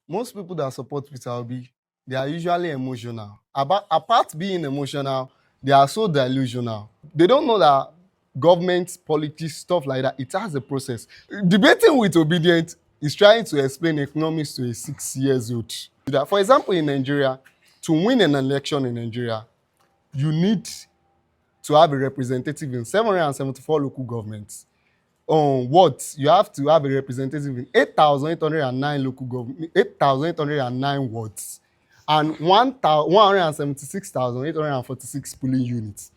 Most people that support Peter Obi, they are usually emotional. Apart being emotional, they are so delusional. They don't know that government, politics, stuff like that, it has a process. Debating with Obedient is trying to explain economics to a 6-year-old. For example, in Nigeria, to win an election in Nigeria, you need to have a representative in 774 local governments. You have to have a representative in 8,809 local government, 8,809 wards, and 176,846 polling units.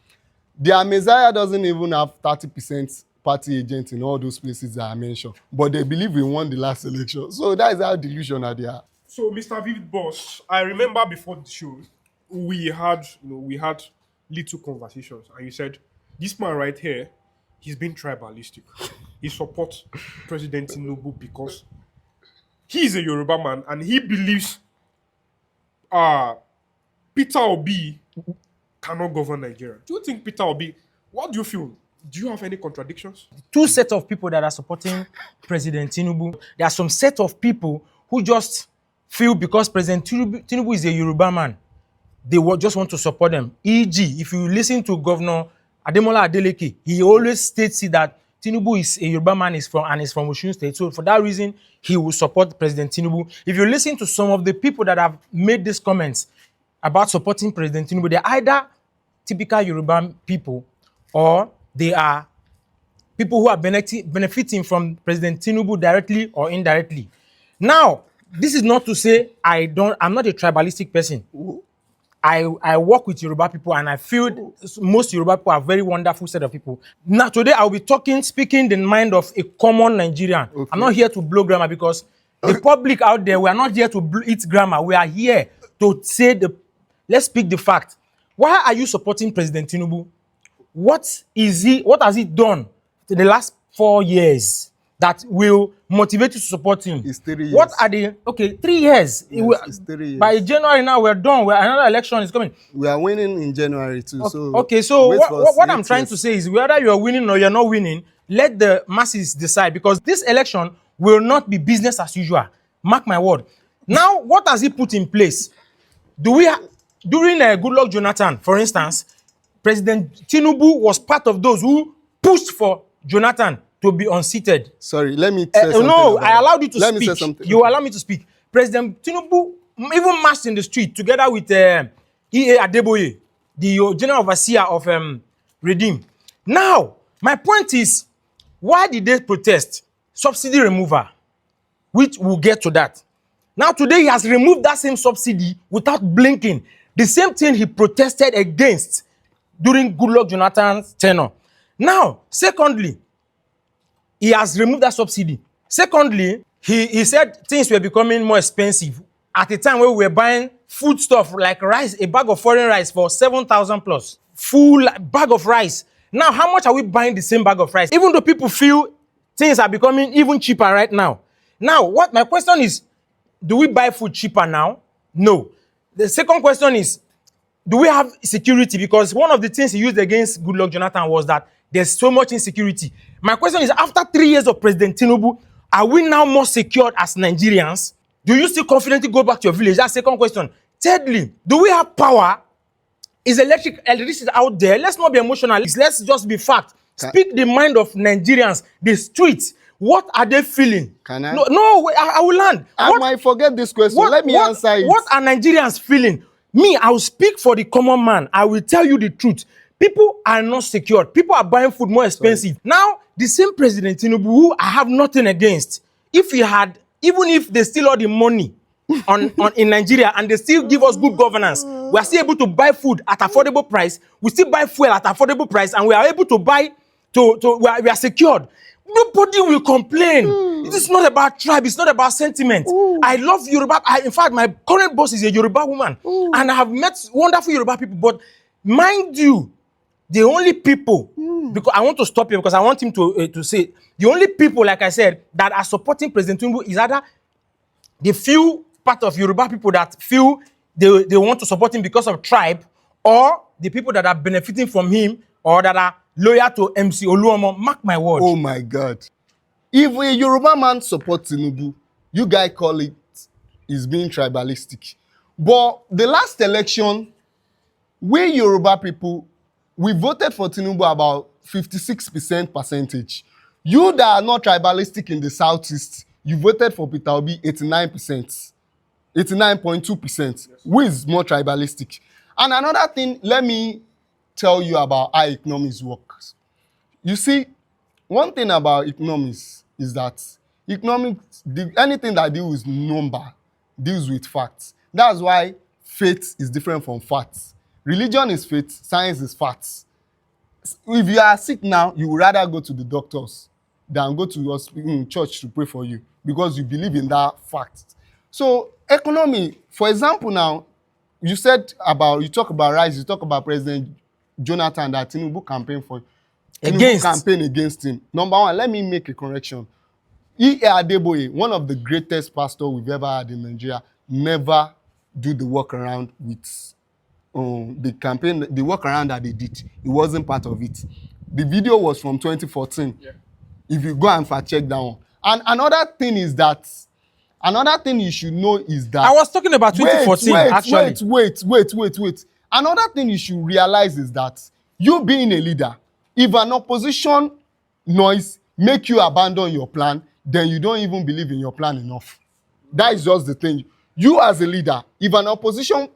Their Messiah doesn't even have 30% party agents in all those places that I mentioned, but they believe we won the last election. So that is how delusional they are. So, Mr. Vivid Boss, I remember before the show, we had little conversations, and you said this man right here, he's been tribalistic. He supports President Tinubu because he's a Yoruba man and he believes Peter Obi cannot govern Nigeria. Do you think Peter Obi? What do you feel? Do you have any contradictions? Two sets of people that are supporting President Tinubu. There are some set of people who just feel because President Tinubu is a Yoruba man, they just want to support them. E.g., if you listen to Governor Ademola Adeleke, he always states that Tinubu is a Yoruba man is from Osun State. So for that reason, he will support President Tinubu. If you listen to some of the people that have made these comments about supporting President Tinubu, they're either typical Yoruba people or they are people who are benefiting from President Tinubu directly or indirectly. Now, this is not to say I'm not a tribalistic person. I work with Yoruba people and I feel most Yoruba people are very wonderful set of people. Now, today I'll be speaking the mind of a common Nigerian. Okay. I'm not here to blow grammar because the public out there, we are not here to eat grammar. We are here to say let's speak the fact. Why are you supporting President Tinubu? What has he done in the last 4 years that will motivate you to support him? It's 3 years. What are 3 years? Yes, it's 3 years. By January now, we're done. Another election is coming. We are winning in January too. So what I'm trying to say is whether you're winning or you're not winning, let the masses decide because this election will not be business as usual. Mark my word. Now, what has he put in place? During Goodluck Jonathan, for instance, President Tinubu was part of those who pushed for Jonathan to be unseated. Sorry, let me say something. No, I allowed you to let speak. Me say something. You allow me to speak. President Tinubu even marched in the street together with E.A. Adeboye, the general overseer of Redeem. Now, my point is, why did they protest? Subsidy removal, which we'll get to that. Now, today he has removed that same subsidy without blinking. The same thing he protested against during Goodluck Jonathan's tenure. Now, secondly, he has removed that subsidy. Secondly, he said things were becoming more expensive at a time where we were buying food stuff like rice, a bag of foreign rice for 7,000 plus. Full bag of rice. Now, how much are we buying the same bag of rice? Even though people feel things are becoming even cheaper right now. Now, my question is, do we buy food cheaper now? No. The second question is, do we have security? Because one of the things he used against Goodluck Jonathan was that there's so much insecurity. My question is, after 3 years of President Tinubu, are we now more secured as Nigerians? Do you still confidently go back to your village? That's the second question. Thirdly, do we have power? Is electricity out there? Let's not be emotional. Let's just be fact. Speak the mind of Nigerians. The streets. What are they feeling? Can I? No, I will land. I might forget this question. Let me answer it. What are Nigerians feeling? Me, I will speak for the common man. I will tell you the truth. People are not secured. People are buying food more expensive. Sorry. Now, the same President Tinubu, who I have nothing against, if he had, even if they steal all the money in Nigeria and they still give us good governance, we are still able to buy food at affordable price. We still buy fuel at affordable price, and we are able to buy. We are secured. Nobody will complain. It is not about tribe. It's not about sentiment. I love Yoruba. In fact, my current boss is a Yoruba woman, and I have met wonderful Yoruba people. But mind you, the only people, because I want to stop him because I want him to say, the only people, like I said, that are supporting President Tinubu is either the few part of Yoruba people that feel they want to support him because of tribe, or the people that are benefiting from him or that are loyal to MC Oluomo. Mark my word. Oh my God. If a Yoruba man supports Tinubu, you guys call it is being tribalistic. But the last election, we Yoruba people, we voted for Tinubu about 56% percentage. You that are not tribalistic in the southeast, you voted for Peter Obi 89%, 89.2%, who is more tribalistic. And another thing, let me tell you about how economics works. You see, one thing about economics is that anything that deals with number deals with facts. That's why faith is different from facts. Religion is faith, science is facts. If you are sick now, you would rather go to the doctors than go to your church to pray for you because you believe in that fact. So economy, for example now, you talk about rice, you talk about President Jonathan that Tinubu campaign for. Tinubu campaign against him. Number one, let me make a correction. E.A. Adeboye, one of the greatest pastors we've ever had in Nigeria, never do the workaround with the campaign, the workaround that they did. It wasn't part of it. The video was from 2014. Yeah. If you go and fact check that one. And another thing you should know is that I was talking about 2014 actually. Wait. Another thing you should realize is that you being a leader, if an opposition noise make you abandon your plan, then you don't even believe in your plan enough. That is just the thing. You as a leader, if an opposition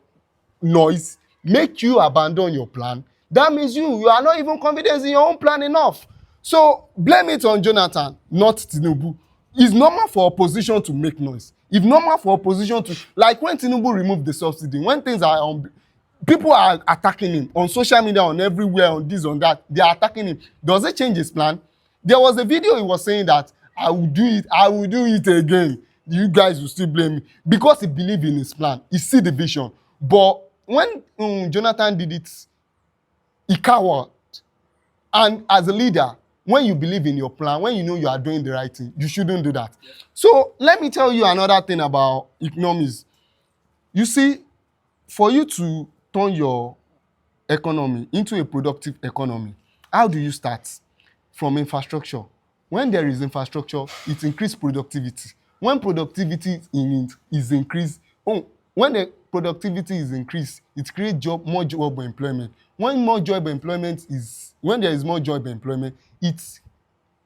noise make you abandon your plan, that means you are not even confident in your own plan enough. So blame it on Jonathan, not Tinubu. It's normal for opposition to make noise. It's normal for opposition to, like when Tinubu removed the subsidy, when things are on, people are attacking him on social media, on everywhere, on this, on that. They are attacking him. Does it change his plan? There was a video he was saying that I will do it again. You guys will still blame me because he believed in his plan. He see the vision. But when Jonathan did it, he cowered. And as a leader, when you believe in your plan, when you know you are doing the right thing, you shouldn't do that. Yeah. So let me tell you another thing about economics. You see, for you to turn your economy into a productive economy, how do you start? From infrastructure. When there is infrastructure, it increases productivity. When productivity is increased, when the productivity is increased, it creates more job employment. When there is more job employment, it's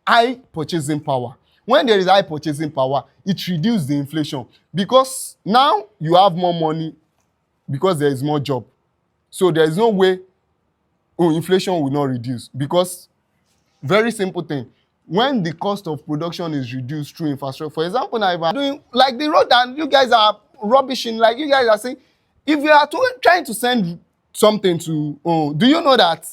high purchasing power. When there is high purchasing power, it reduces the inflation because now you have more money because there is more job. So there is no way inflation will not reduce because very simple thing. When the cost of production is reduced through infrastructure, for example, now if I'm doing like the road and you guys are rubbishing, like you guys are saying, if you are trying to send something to, do you know that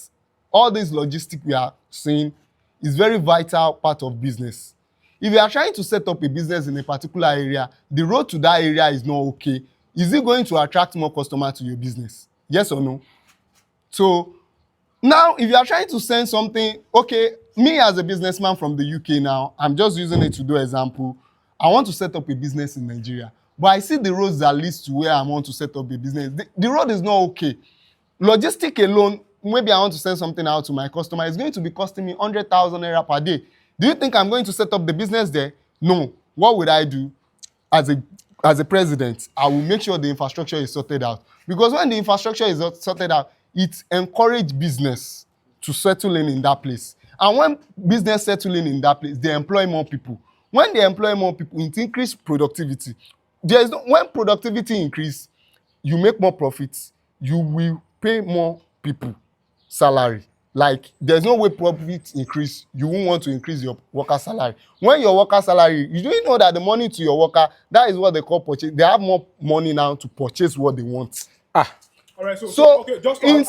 all this logistics we are seeing is very vital part of business? If you are trying to set up a business in a particular area, the road to that area is not okay. Is it going to attract more customers to your business? Yes or no? So now, if you are trying to send something, okay, me as a businessman from the UK now, I'm just using it to do example. I want to set up a business in Nigeria, but I see the roads that leads to where I want to set up a business. The road is not okay. Logistic alone, maybe I want to send something out to my customer, it's going to be costing me 100,000 naira per day. Do you think I'm going to set up the business there? No. What would I do? As a president, I will make sure the infrastructure is sorted out. Because when the infrastructure is sorted out, it encourages business to settle in that place. And when business settle in that place, they employ more people. When they employ more people, it increases productivity. When productivity increases, you make more profits, you will pay more people salary. Like, there's no way profit increase, you won't want to increase your worker salary. When your worker salary, you don't know that the money to your worker, that is what they call purchase. They have more money now to purchase what they want. All right, so okay, just in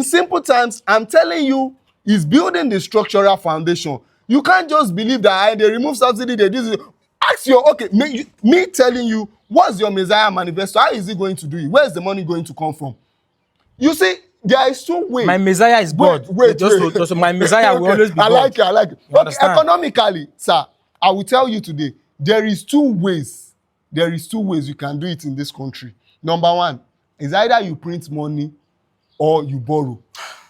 simple terms, I'm telling you, is building the structural foundation. You can't just believe that they remove subsidy, they do this. Ask me telling you, what's your Messiah manifesto? How is it going to do it? Where is the money going to come from? You see, there is two ways. My Messiah is God. Wait. Just my Messiah will always be God. I like it. Okay, economically, sir, I will tell you today, there is two ways you can do it in this country. Number one is either you print money or you borrow.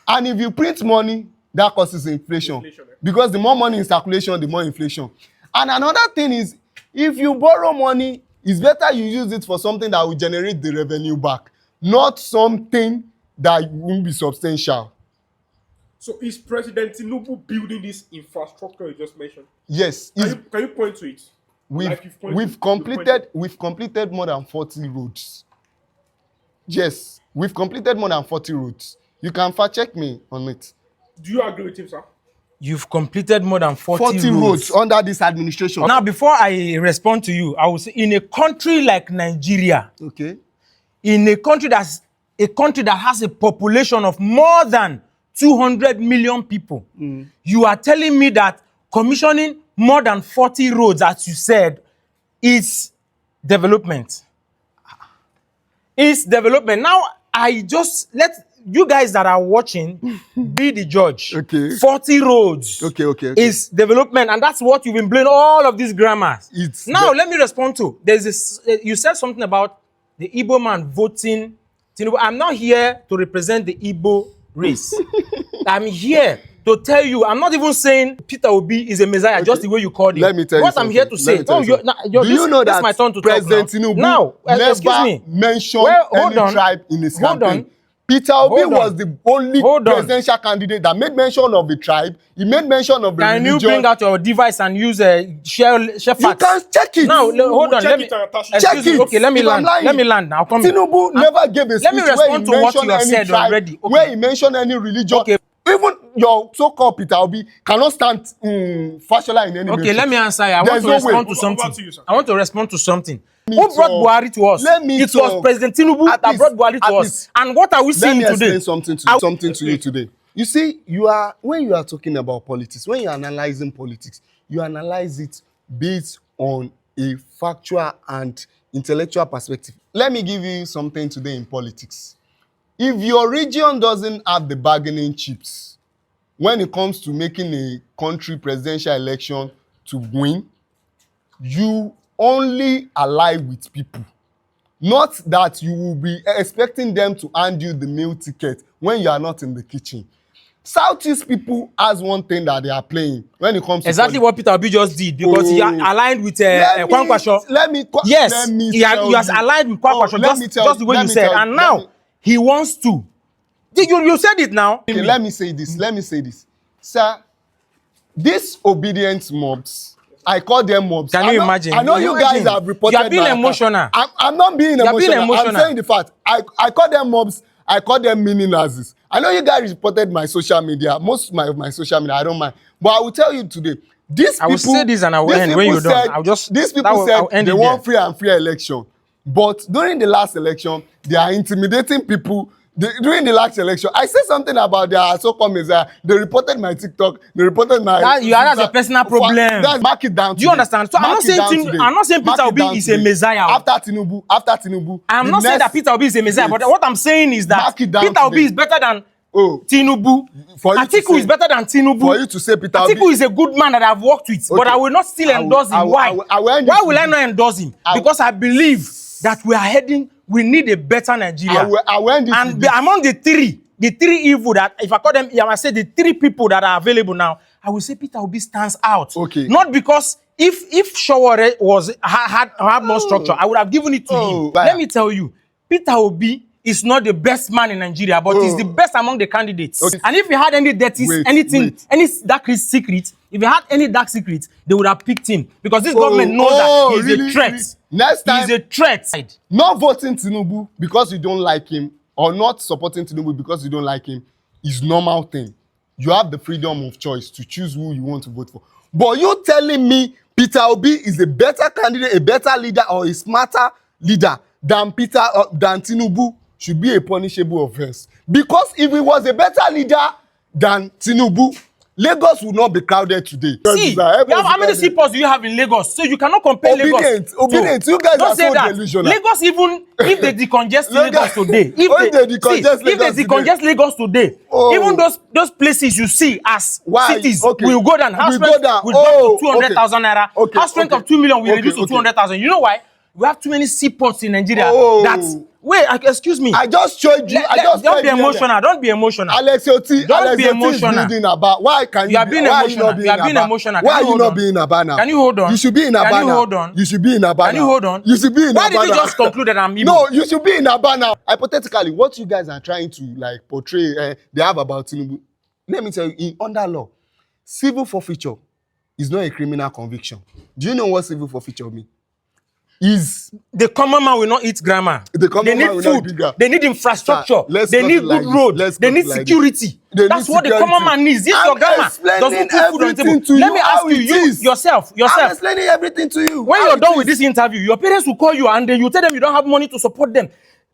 And if you print money, that causes inflation. Because the more money in circulation, the more inflation. And another thing is, if you borrow money, It's better you use it for something that will generate the revenue back, not something that won't be substantial. So is President Tinubu building this infrastructure you just mentioned? Yes, Can you point to it? Like you've pointed- we've completed more than 40 roads. Yes, we've completed more than 40 roads. You can fact check me on it. Do you agree with him, sir? You've completed more than 40 40 roads under this administration. Now, before I respond to you, I will say in a country like Nigeria, Okay. in a country that has a population of more than 200 million people, you are telling me that commissioning more than 40 roads, as you said, is development. Is development. Now, let you guys that are watching be the judge. Okay. 40 roads Okay. is development, and that's what you've been blaming all of these grammars. Now, let me respond to. There's this. You said something about the Igbo man voting Tinubu. I'm not here to represent the Igbo race. I'm here to tell you. I'm not even saying Peter Obi is a messiah, just the way you called him. Let me tell you what I'm here to say. Do you know that my turn to President talk now. Tinubu Now, excuse never me. mentioned Hold any on. tribe in his Hold campaign? on. Peter Obi Hold on. was the only Hold on. presidential candidate that made mention of the tribe. He made mention of the Can religion. you bring out your device and use share You facts? can check it. Now, hold on. check Let me it and attach it. Check excuse me. it. Okay, let me If I'm land. lying. Let me land. I'll come. Tinubu never gave a speech let me where he respond to what mentioned you have any said tribe, already. Okay. where he mentioned any religion. Okay. Even your so-called Peter Obi cannot stand Fashola in any Okay, metric. let me answer you. I want There's to no respond way. to something. Over to you, sir. I want to respond to something. Me Who brought talk. Buhari to us? Let me It was talk. President Tinubu At that least- brought Buhari to at us. least. And what are we Let seeing me today? explain something to you today. You see, when you are talking about politics, when you are analyzing politics, you analyze it based on a factual and intellectual perspective. Let me give you something today in politics. If your region doesn't have the bargaining chips when it comes to making a country presidential election to win, you only ally with people. Not that you will be expecting them to hand you the meal ticket when you are not in the kitchen. Southeast people has one thing that they are playing when it comes to Exactly what Peter Obi just did, because he aligned with Kwankwasho. Yes, he has aligned with Kwankwasho, just the way you said. And now he wants to. You said it now. Okay, let me say this. Sir, these obedient mobs, I call them mobs. Can you imagine? I know you guys have reported. You are being my emotional. account. I'm not being emotional. I'm saying the fact. I call them mobs. I call them mini Nazis. I know you guys reported my social media. Most of my social media, I don't mind. But I will tell you today, I will say this and I will end when you're done. These people said they want free and fair election. But during the last election, they are intimidating people. During the last election, I said something about their so-called messiah. They reported my TikTok. They reported my. That's your personal problem. Mark it down. Do you understand? So I'm not saying Peter Obi is a messiah. After Tinubu. I'm not saying that Peter Obi is a messiah, but what I'm saying is that Peter Obi is better than Tinubu. Atiku is better than Tinubu. For you to say Peter Obi. Atiku is a good man that I've worked with, but I will not still endorse him. Why? Why will I not endorse him? Because I believe that we need a better Nigeria. And among the three evil that, if I call them, I say the three people that are available now, I will say Peter Obi stands out. Okay. Not because if Shawore had more structure, I would have given it to him. Let me tell you, Peter Obi is not the best man in Nigeria, but he's the best among the candidates. Okay. And if he had any dirty, any dark secret, if he had any dark secret, they would have picked him. Because this government knows that he's a threat. Next time, he's a threat. Not voting Tinubu because you don't like him, or not supporting Tinubu because you don't like him, is normal thing. You have the freedom of choice to choose who you want to vote for. But you telling me Peter Obi is a better candidate, a better leader, or a smarter leader than Tinubu should be a punishable offense. Because if he was a better leader than Tinubu, Lagos will not be crowded today. See, how many seaports do you have in Lagos? So you cannot compare Lagos. Obedient. You guys are so delusional. Lagos, even if they decongest Lagos today, if they decongest Lagos today, even those places you see as cities will go down. House rent will drop to 200,000 naira. House rent of 2 million will reduce to 200,000. You know why? We have too many seaports in Nigeria. Oh. That's wait, excuse me. I just showed you. Don't be emotional. Don't be emotional. Alex Oti, Don't Alex be Oti is emotional. building Aba. Why can You are being why emotional. Are you You are not being being emotional. Aba? Why are you hold not on? being Aba now? Can you hold on? You should be in Aba Can you now. hold on? You should be in Aba Can now. you hold on? You should be in Why Aba did you now. just conclude that I'm Igbo? No, you should be in Aba now. Hypothetically, what you guys are trying to like portray, they have about Tinubu. Let me tell you, under law, civil forfeiture is not a criminal conviction. Do you know what civil forfeiture means? The common man will not eat grammar. The common they man need will not food. eat grammar. They need infrastructure. Sir, they need good road. They need security. That's what the common man needs. This is your grammar. Doesn't put food on the table. Let me ask you, yourself. I'm explaining everything to you. When you're done with this interview, your parents will call you and then you tell them you don't have money to support them.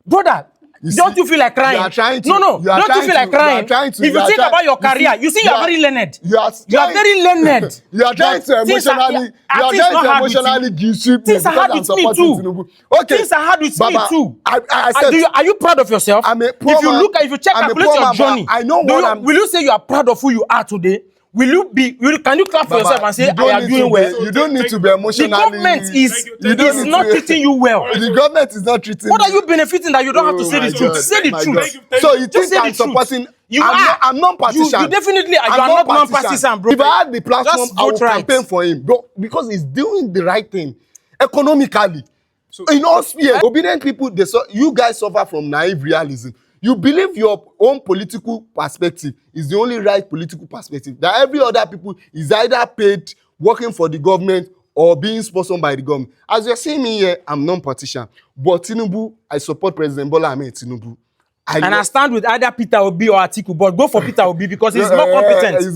Brother, don't you feel like crying? You are trying to. No. Don't you feel like crying? If you think about your career, you see you are very learned. You are very learned. You are trying to emotionally. You are trying to emotionally guilt me. Things are hard with me too. Okay. Things are hard with me too. I said, are you proud of yourself? I'm a poor man. If you calculate your journey, I know what I'm. Will you say you are proud of who you are today? Can you clap for yourself and say I am doing well? You don't need to be emotionally. The government is not treating you well. The government is not treating. What are you benefiting that you don't have to say the truth? Say the truth. So you think I'm supporting? I'm non-partisan. You definitely are. You are not non-partisan, bro. If I had the platform, I would campaign for him, bro, because he's doing the right thing economically. So in all spheres, obedient people, you guys suffer from naive realism. You believe your own political perspective is the only right political perspective. That every other people is either paid working for the government or being sponsored by the government. As you're seeing me here, I'm non-partisan. But Tinubu, I support President Bola Ahmed Tinubu. I stand with either Peter Obi or Atiku, but go for Peter Obi because he's more competent. He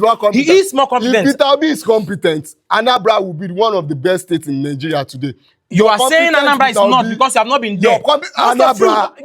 is more competent. If Peter Obi is competent, Anambra will be one of the best states in Nigeria today. You are saying Anambra is not because you have not been there. Anambra.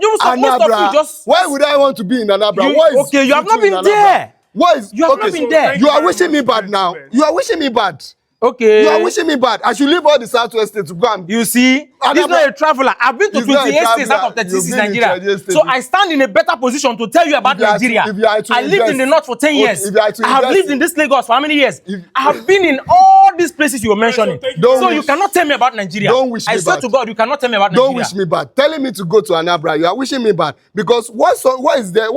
Why would I want to be in Anambra? You have not been there. You have not been there. You are wishing me bad now. You are wishing me bad. Okay. You are wishing me bad. I should leave all the Southwest states to go and... You see, this is not a traveler. I've been to 28 states out of 36 in Nigeria. So I stand in a better position to tell you about Nigeria. I lived in the north for 10 years. I have lived in this Lagos for how many years? I have been in all these places you were mentioning. So you cannot tell me about Nigeria. Don't wish me bad. I swear to God, you cannot tell me about Nigeria. Don't wish me bad. Telling me to go to Anambra, you are wishing me bad. Because what is there?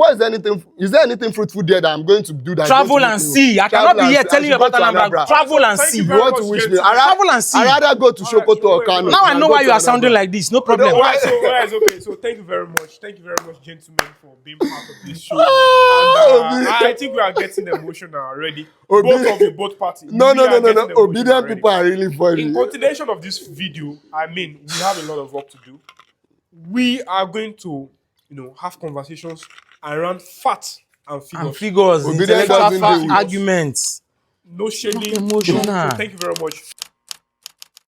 Is there anything fruitful there that I'm going to do? Travel and see. I cannot be here telling you about Anambra. Travel and see. You want to wish me? Travel and see. I'd rather go to Sokoto or Kano. Now I know why you are sounding like this. No problem. Okay. So thank you very much. Thank you very much, gentlemen, for being part of this show. I think we are getting emotional already. Both of you, both parties. No. Obedient people are really funny. In continuation of this video, I mean, we have a lot of work to do. We are going to, have conversations around facts and figures. Intellectual arguments. No shading. Emotional. So thank you very much.